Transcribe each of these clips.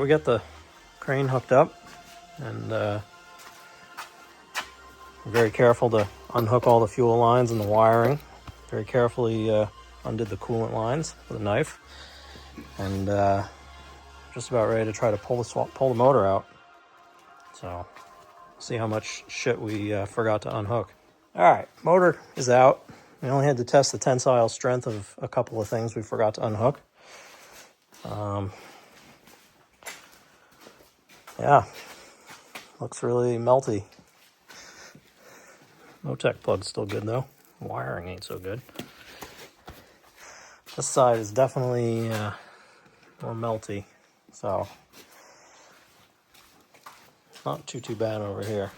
we got the crane hooked up, and we're very careful to unhook all the fuel lines and the wiring. Very carefully undid the coolant lines with a knife, and just about ready to try to pull the motor out. So, see how much shit we forgot to unhook. All right, motor is out. We only had to test the tensile strength of a couple of things we forgot to unhook. Yeah, looks really melty. Motec plug's still good though. Wiring ain't so good. This side is definitely more melty, so not too bad over here.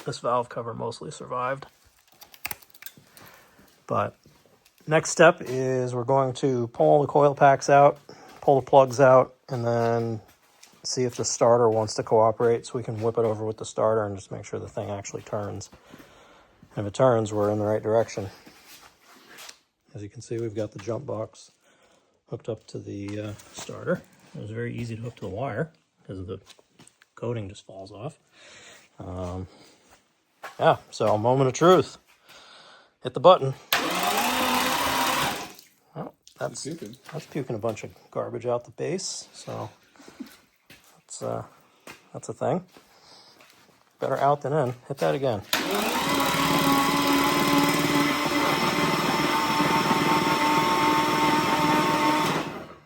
This valve cover mostly survived. But next step is we're going to pull all the coil packs out, pull the plugs out, and then see if the starter wants to cooperate so we can whip it over with the starter and just make sure the thing actually turns. And if it turns, we're in the right direction. As you can see, we've got the jump box hooked up to the starter. It was very easy to hook to the wire because the coating just falls off. Yeah, so moment of truth. Hit the button. Well, that's puking a bunch of garbage out the base, so that's a thing. Better out than in. Hit that again.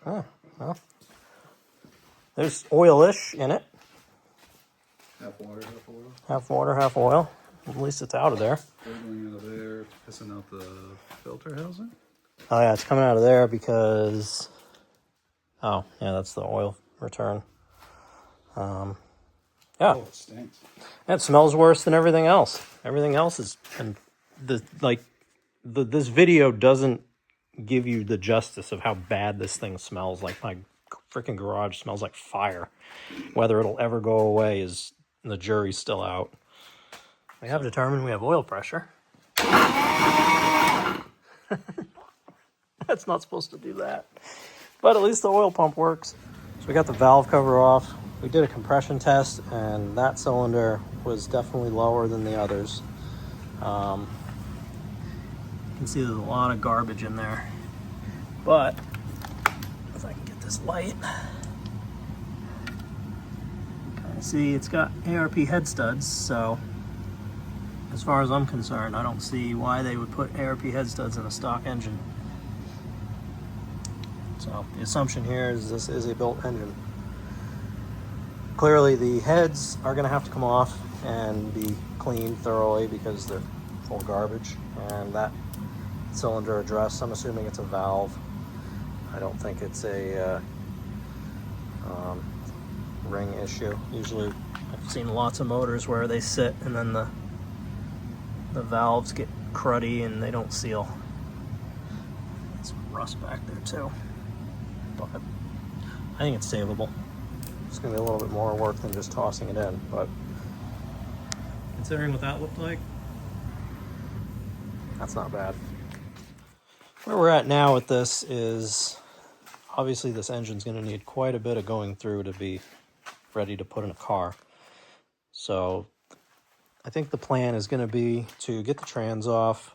Oh, well, there's oil-ish in it. Half water, half oil. Half water, half oil. At least it's out of there. Going out of there, pissing out the filter housing. Oh yeah, it's coming out of there because, oh yeah, that's the oil return. Yeah. Oh, it stinks. It smells worse than everything else. Everything else is, and this video doesn't give you the justice of how bad this thing smells. Like, my freaking garage smells like fire. Whether it'll ever go away is, the jury's still out. We have determined we have oil pressure. That's not supposed to do that. But at least the oil pump works. So we got the valve cover off. We did a compression test, and that cylinder was definitely lower than the others. You can see there's a lot of garbage in there. But if I can get this light, see, it's got ARP head studs, so as far as I'm concerned, I don't see why they would put ARP head studs in a stock engine. So the assumption here is this is a built engine. Clearly the heads are going to have to come off and be cleaned thoroughly because they're full of garbage. And that cylinder address, I'm assuming it's a valve. I don't think it's a ring issue. Usually I've seen lots of motors where they sit and then the valves get cruddy and they don't seal. Some rust back there too. But I think it's savable. It's going to be a little bit more work than just tossing it in, but considering what that looked like, that's not bad. Where we're at now with this is, obviously this engine's going to need quite a bit of going through to be ready to put in a car. So I think the plan is going to be to get the trans off.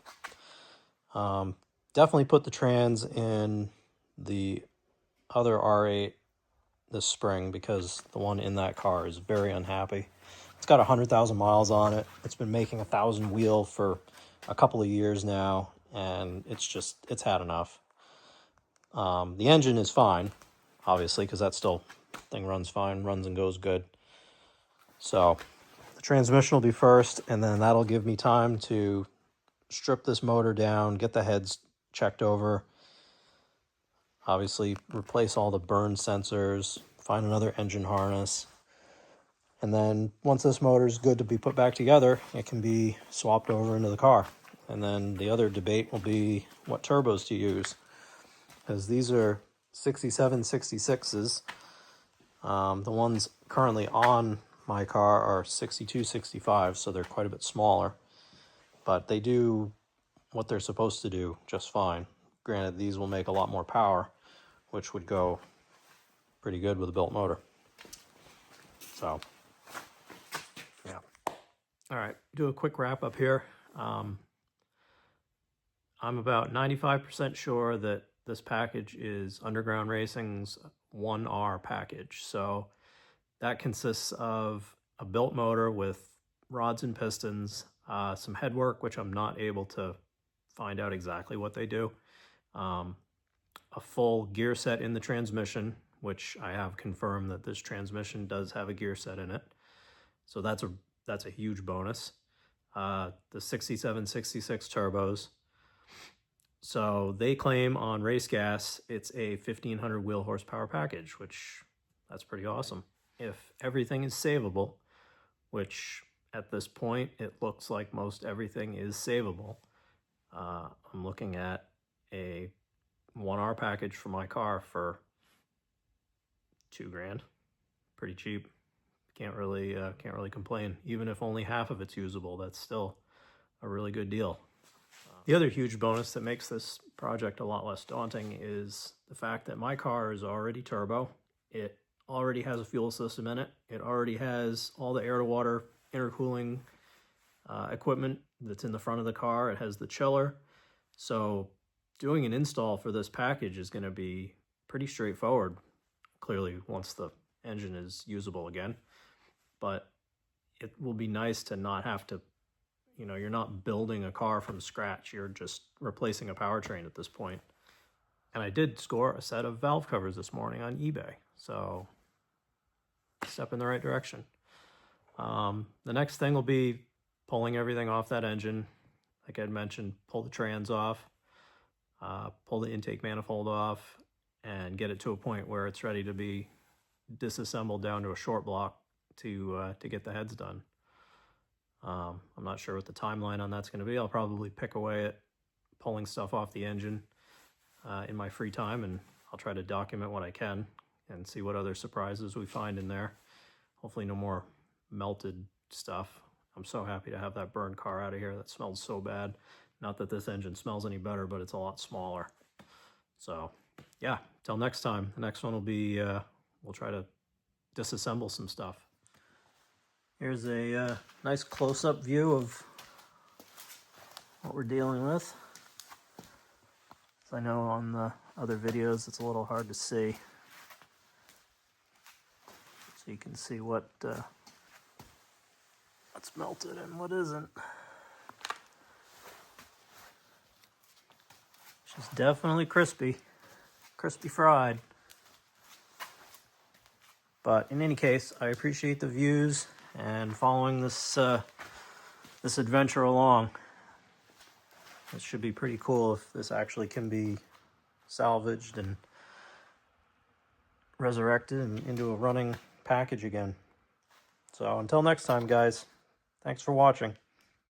Definitely put the trans in the other R8 this spring because the one in that car is very unhappy. It's got 100,000 miles on it. It's been making 1,000 wheel for a couple of years now, and it's had enough. The engine is fine, obviously, because that thing runs fine, runs and goes good. So the transmission will be first, and then that'll give me time to strip this motor down, get the heads checked over, obviously replace all the burn sensors, find another engine harness, and then once this motor is good to be put back together, it can be swapped over into the car. And then the other debate will be what turbos to use, because these are 67 66s. The ones currently on my car are 62 65, so they're quite a bit smaller, but they do what they're supposed to do just fine. Granted, these will make a lot more power, which would go pretty good with a built motor. So, yeah. All right, do a quick wrap up here. I'm about 95% sure that this package is Underground Racing's 1R package. So that consists of a built motor with rods and pistons, some headwork, which I'm not able to find out exactly what they do, a full gear set in the transmission, which I have confirmed that this transmission does have a gear set in it. So that's a huge bonus. The 6766 turbos. So they claim on Race Gas it's a 1500 wheel horsepower package, which that's pretty awesome. If everything is savable, which at this point it looks like most everything is savable, I'm looking at a 1R package for my car for $2,000. Pretty cheap. Can't really complain. Even if only half of it's usable, that's still a really good deal. The other huge bonus that makes this project a lot less daunting is the fact that my car is already turbo. It already has a fuel system in it. It already has all the air-to-water intercooling equipment that's in the front of the car. It has the chiller. So doing an install for this package is going to be pretty straightforward, clearly, once the engine is usable again. But it will be nice to not have to, you're not building a car from scratch. You're just replacing a powertrain at this point. And I did score a set of valve covers this morning on eBay. So step in the right direction. The next thing will be pulling everything off that engine. Like I had mentioned, pull the trans off, pull the intake manifold off, and get it to a point where it's ready to be disassembled down to a short block to get the heads done. I'm not sure what the timeline on that's going to be. I'll probably pick away at pulling stuff off the engine in my free time, and I'll try to document what I can and see what other surprises we find in there. Hopefully no more melted stuff. I'm so happy to have that burned car out of here. That smelled so bad. Not that this engine smells any better, but it's a lot smaller. So yeah, till next time. The next one will be, we'll try to disassemble some stuff. Here's a nice close-up view of what we're dealing with. As I know on the other videos it's a little hard to see. So you can see what's melted and what isn't. She's definitely crispy fried. But in any case, I appreciate the views and following this this adventure along. It should be pretty cool if this actually can be salvaged and resurrected and into a running package again. So until next time, guys, thanks for watching.